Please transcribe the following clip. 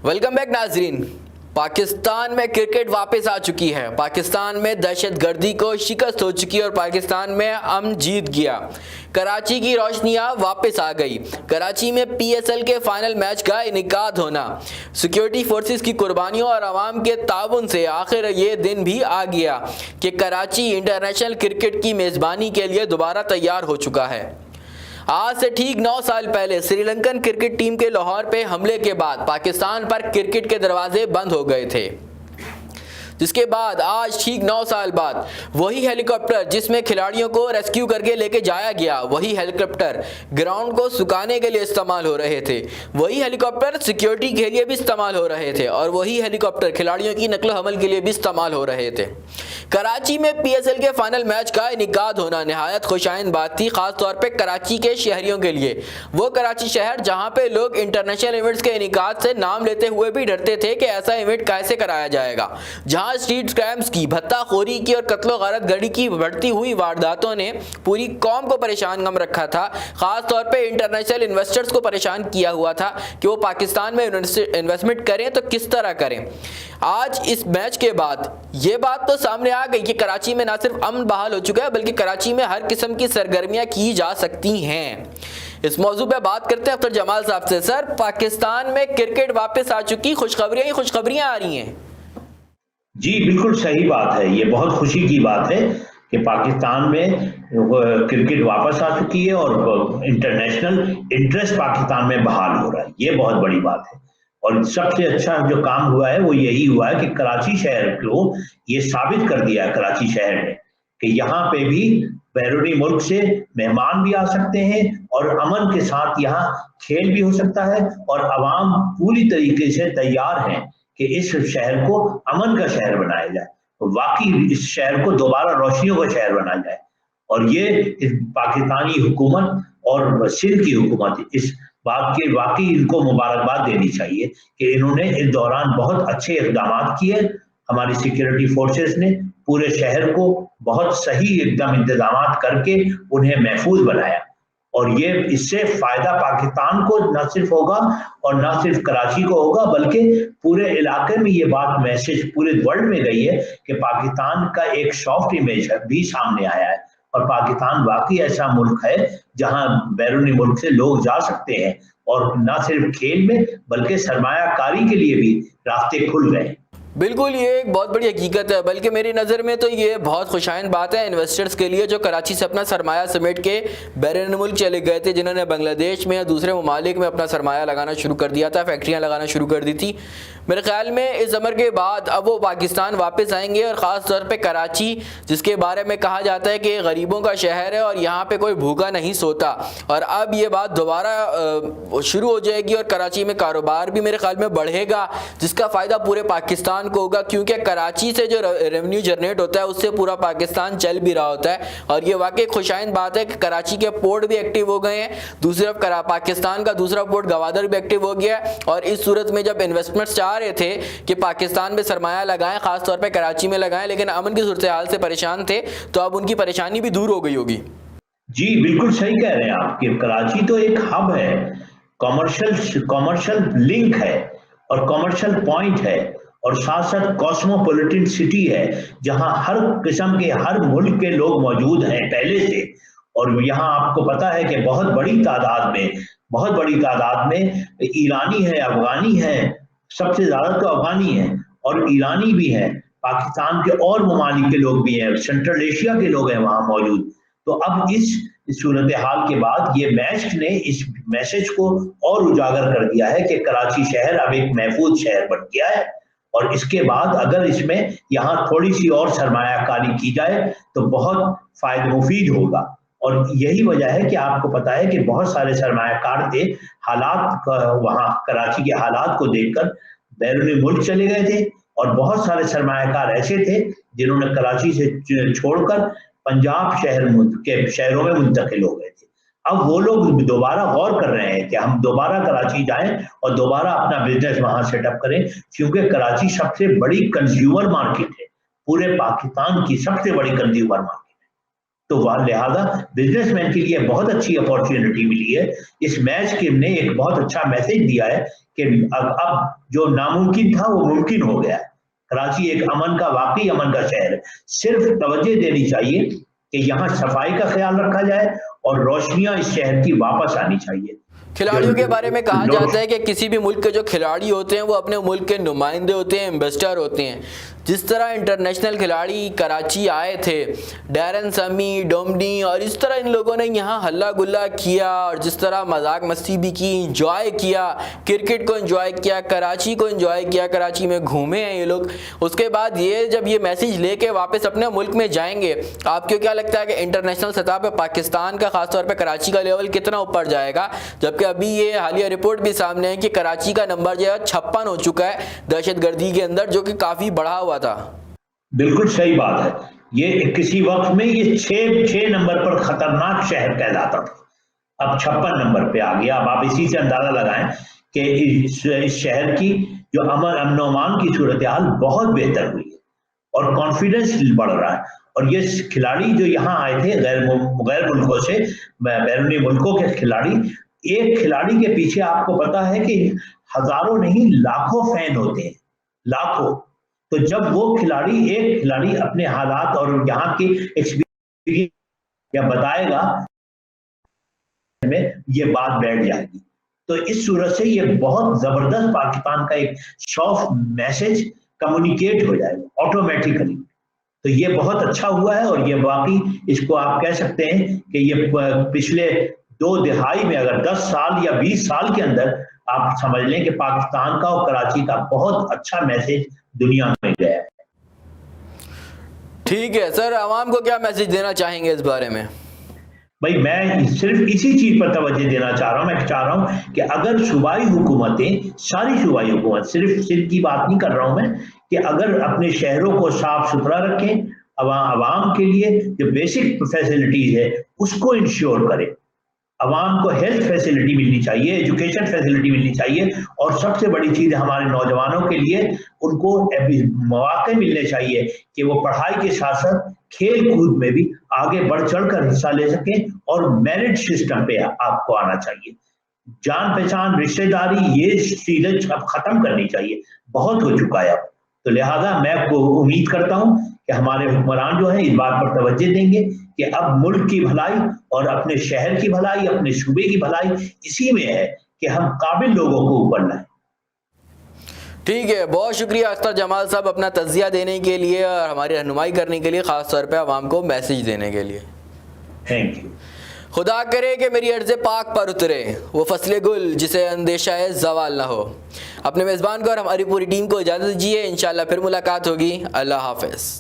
Welcome back ناظرین. پاکستان میں cricket واپس آ چکی ہے. پاکستان میں دہشت گردی کو شکست ہو چکی اور پاکستان میں امن جیت گیا. کراچی کی روشنیاں واپس آ گئی. کراچی میں پی ایس ایل کے فائنل میچ کا انعقاد ہونا, سیکیورٹی فورسز کی قربانیوں اور عوام کے تعاون سے آخر یہ دن بھی آ گیا کہ کراچی انٹرنیشنل کرکٹ کی میزبانی کے لیے دوبارہ تیار ہو چکا ہے. آج سے ٹھیک 9 سال پہلے سری لنکن کرکٹ ٹیم کے لاہور پہ حملے کے بعد پاکستان پر کرکٹ کے دروازے بند ہو گئے تھے, جس کے بعد آج ٹھیک 9 سال بعد وہی ہیلی کاپٹر جس میں کھلاڑیوں کو ریسکیو کر کے لے کے جایا گیا, وہی ہیلی کاپٹر گراؤنڈ کو سکانے کے لیے استعمال ہو رہے تھے, وہی ہیلی کاپٹر سیکیورٹی کے لیے بھی استعمال ہو رہے تھے اور وہی ہیلی کاپٹر کھلاڑیوں کی نقل و حمل کے لیے بھی استعمال ہو رہے تھے. کراچی میں پی ایس ایل کے فائنل میچ کا انعقاد ہونا نہایت خوشائند بات تھی, خاص طور پہ کراچی کے شہریوں کے لیے. وہ کراچی شہر جہاں پہ لوگ انٹرنیشنل ایونٹس کے انعقاد سے نام لیتے ہوئے بھی ڈرتے تھے کہ ایسا ایونٹ کیسے کرایا جائے گا, جہاں اسٹریٹ کرائمز کی, بھتہ خوری کی اور قتل و غارت گری کی بڑھتی ہوئی وارداتوں نے پوری قوم کو پریشان غم رکھا تھا. خاص طور پہ انٹرنیشنل انویسٹرز کو پریشان کیا ہوا تھا کہ وہ پاکستان میں انویسٹمنٹ کریں تو کس طرح کریں. آج اس میچ کے بعد یہ بات تو سامنے آ گئی کہ کراچی میں نہ صرف امن بحال ہو چکا ہے بلکہ کراچی میں ہر قسم کی سرگرمیاں کی جا سکتی ہیں. اس موضوع پہ بات کرتے ہیں اختر جمال صاحب سے. سر, پاکستان میں کرکٹ واپس آ چکی, خوشخبریاں ہی خوشخبریاں آ رہی ہیں. جی بالکل صحیح بات ہے. یہ بہت خوشی کی بات ہے کہ پاکستان میں کرکٹ واپس آ چکی ہے اور انٹرنیشنل انٹرسٹ پاکستان میں بحال ہو رہا ہے. یہ بہت بڑی بات ہے اور سب سے اچھا جو کام ہوا ہے وہ یہی ہوا ہے کہ کراچی شہر کو یہ ثابت کر دیا ہے کراچی شہر نے کہ یہاں پہ بھی بیرونی ملک سے مہمان بھی آ سکتے ہیں اور امن کے ساتھ یہاں کھیل بھی ہو سکتا ہے اور عوام پوری طریقے سے تیار ہیں کہ اس شہر کو امن کا شہر بنایا جائے, واقعی اس شہر کو دوبارہ روشنیوں کا شہر بنایا جائے. اور یہ پاکستانی حکومت اور سندھ کی حکومت اس بات کے واقعی ان کو مبارکباد دینی چاہیے کہ انہوں نے اس دوران بہت اچھے اقدامات کیے. ہماری سیکیورٹی فورسز نے پورے شہر کو بہت صحیح ایک دم انتظامات کر کے انہیں محفوظ بنایا اور یہ اس سے فائدہ پاکستان کو نہ صرف ہوگا اور نہ صرف کراچی کو ہوگا بلکہ پورے علاقے میں یہ بات میسج پورے ورلڈ میں گئی ہے کہ پاکستان کا ایک سافٹ امیج بھی سامنے آیا ہے اور پاکستان واقعی ایسا ملک ہے جہاں بیرونی ملک سے لوگ جا سکتے ہیں اور نہ صرف کھیل میں بلکہ سرمایہ کاری کے لیے بھی راستے کھل گئے ہیں. بالکل, یہ ایک بہت بڑی حقیقت ہے. بلکہ میری نظر میں تو یہ بہت خوشائند بات ہے انویسٹرز کے لیے جو کراچی سے اپنا سرمایہ سمیٹ کے بیرون ملک چلے گئے تھے, جنہوں نے بنگلہ دیش میں یا دوسرے ممالک میں اپنا سرمایہ لگانا شروع کر دیا تھا, فیکٹریاں لگانا شروع کر دی تھی. میرے خیال میں اس عمر کے بعد اب وہ پاکستان واپس آئیں گے اور خاص طور پہ کراچی, جس کے بارے میں کہا جاتا ہے کہ غریبوں کا شہر ہے اور یہاں پہ کوئی بھوکا نہیں سوتا, اور اب یہ بات دوبارہ شروع ہو جائے گی اور کراچی میں کاروبار بھی میرے خیال میں بڑھے گا, جس کا فائدہ پورے پاکستان کو ہوگا کیونکہ کراچی سے جو ریونیو جنریٹ ہوتا ہے اس سے پورا پاکستان چل بھی رہا ہوتا ہے. اور یہ واقعی خوشائند بات ہے کہ کراچی کے پورٹ بھی ایکٹیو ہو گئے ہیں, دوسری طرف پاکستان کا دوسرا پورٹ گوادر بھی ایکٹیو ہو گیا ہے. اور اس صورت میں جب انویسٹمنٹس چاہ رہے تھے کہ پاکستان میں سرمایہ لگائیں, خاص طور پہ کراچی میں لگائیں, لیکن امن کی صورتحال سے پریشان تھے, تو اب ان کی پریشانی بھی دور ہو گئی ہوگی. جی بالکل صحیح کہہ رہے ہیں آپ کہ کراچی تو ایک ہب ہے, کامرشل لنک ہے اور کامرشل پوائنٹ ہے اور ساتھ ساتھ کاسموپولیٹن سٹی ہے جہاں ہر قسم کے ہر ملک کے لوگ موجود ہیں پہلے سے. اور یہاں آپ کو پتا ہے کہ بہت بڑی تعداد میں ایرانی ہے, افغانی ہے, سب سے زیادہ تو افغانی ہیں اور ایرانی بھی ہیں, پاکستان کے اور ممالک کے لوگ بھی ہیں, سینٹرل ایشیا کے لوگ ہیں وہاں موجود. تو اب اس صورتحال کے بعد یہ میچ نے اس میسج کو اور اجاگر کر دیا ہے کہ کراچی شہر اب ایک محفوظ شہر بن گیا ہے اور اس کے بعد اگر اس میں یہاں تھوڑی سی اور سرمایہ کاری کی جائے تو بہت فائدہ مفید ہوگا. اور یہی وجہ ہے کہ آپ کو پتا ہے کہ بہت سارے سرمایہ کار تھے, حالات وہاں کراچی کے حالات کو دیکھ کر بیرونی ملک چلے گئے تھے اور بہت سارے سرمایہ کار ایسے تھے جنہوں نے کراچی سے چھوڑ کر پنجاب شہروں میں منتقل ہو گئے تھے. اب وہ لوگ دوبارہ غور کر رہے ہیں کہ ہم دوبارہ کراچی جائیں اور دوبارہ اپنا بزنس وہاں سیٹ اپ کریں, کیونکہ کراچی سب سے بڑی کنزیومر مارکیٹ ہے, پورے پاکستان کی سب سے بڑی کنزیومر مارکیٹ ہے. تو لہذا بزنس مین کے لیے بہت اچھی اپارچونٹی ملی ہے. اس میچ کے نے ایک بہت اچھا میسج دیا ہے کہ اب جو ناممکن تھا وہ ممکن ہو گیا ہے. کراچی ایک امن کا واقعی امن کا شہر ہے. صرف توجہ دینی چاہیے کہ یہاں صفائی کا خیال رکھا جائے اور روشنیاں اس شہر کی واپس آنی چاہیے. کھلاڑیوں کے بارے میں کہا جاتا ہے کہ کسی بھی ملک کے جو کھلاڑی ہوتے ہیں وہ اپنے ملک کے نمائندے ہوتے ہیں, ایمبیسڈر ہوتے ہیں. جس طرح انٹرنیشنل کھلاڑی کراچی آئے تھے, ڈیرن سمی, ڈومنی, اور اس طرح ان لوگوں نے یہاں ہلہ گلا کیا اور جس طرح مذاق مستی بھی کی, انجوائے کیا, کرکٹ کو انجوائے کیا, کراچی کو انجوائے کیا, کراچی میں گھومے ہیں یہ لوگ. اس کے بعد یہ جب یہ میسیج لے کے واپس اپنے ملک میں جائیں گے, آپ کو کیا لگتا ہے کہ انٹرنیشنل سطح پہ پاکستان کا خاص طور پہ کراچی کا لیول کتنا اوپر جائے گا؟ جبکہ ابھی یہ حالیہ رپورٹ بھی سامنے ہے کہ کراچی کا نمبر جو ہے 56 ہو چکا ہے دہشت گردی کے اندر, جو کہ کافی بڑھا ہوا تھا. بالکل صحیح بات ہے. یہ کسی وقت میں یہ 6 نمبر پر خطرناک شہر کہلاتا تھا, اب 56 نمبر پہ آ گیا. اب آپ اسی سے اندازہ لگائیں کہ اس شہر کی جو امن و امان کی صورتحال بہت بہتر ہوئی ہے اور کانفیڈنس بڑھ رہا ہے. اور یہ کھلاڑی جو یہاں آئے تھے غیر ملکوں سے, بیرونی ملکوں کے کھلاڑی, ایک کھلاڑی کے پیچھے آپ کو پتا ہے کہ ہزاروں نہیں لاکھوں فین ہوتے ہیں, لاکھوں. تو جب وہ ایک کھلاڑی اپنے حالات اور یہاں کے ایکسپیرینس یا بتائے گا میں یہ بات بیٹھ جائے گی. تو اس صورت سے یہ بہت زبردست پاکستان کا ایک سافٹ میسج کمیونیکیٹ ہو جائے گا آٹومیٹیکلی. تو یہ بہت اچھا ہوا ہے, اور یہ واقعی اس کو آپ کہہ سکتے ہیں کہ یہ پچھلے 2 دہائی میں اگر 10 سال یا 20 سال کے اندر آپ سمجھ لیں کہ پاکستان کا اور کراچی کا بہت اچھا میسج دنیا میں گیا ہے. ٹھیک ہے سر, عوام کو کیا میسج دینا چاہیں گے اس بارے میں؟ بھائی میں صرف اسی چیز پر توجہ دینا چاہ رہا ہوں. میں چاہ رہا ہوں کہ اگر صوبائی حکومتیں, ساری صوبائی حکومت, صرف سندھ کی بات نہیں کر رہا ہوں میں, کہ اگر اپنے شہروں کو صاف ستھرا رکھیں, عوام کے لیے جو بیسک فیسلٹیز ہے اس کو انشور کریں. عوام کو ہیلتھ فیسلٹی ملنی چاہیے, ایجوکیشن فیسلٹی ملنی چاہیے, اور سب سے بڑی چیز ہمارے نوجوانوں کے لیے ان کو مواقع ملنے چاہیے کہ وہ پڑھائی کے ساتھ ساتھ کھیل کود میں بھی آگے بڑھ چڑھ کر حصہ لے سکیں, اور میرٹ سسٹم پہ آپ کو آنا چاہیے. جان پہچان, رشتہ داری, یہ چیزیں اب ختم کرنی چاہیے, بہت ہو چکا ہے اب. تو لہٰذا میں امید کرتا ہوں کہ ہمارے حکمران جو ہیں اس بات پر توجہ دیں گے کہ اب ملک کی بھلائی اور اپنے شہر کی بھلائی, اپنے صوبے کی بھلائی اسی میں ہے کہ ہم قابل لوگوں کو اوپر لائیں. ٹھیک ہے, بہت شکریہ اختر جمال صاحب اپنا تجزیہ دینے کے لیے اور ہماری رہنمائی کرنے کے لیے, خاص طور پہ عوام کو میسیج دینے کے لیے. Thank you. خدا کرے کہ میری عرض پاک پر اترے وہ فصل گل جسے اندیشہ زوال نہ ہو. اپنے میزبان کو اور ہماری پوری ٹیم کو اجازت دیجیے, انشاءاللہ پھر ملاقات ہوگی. اللہ حافظ.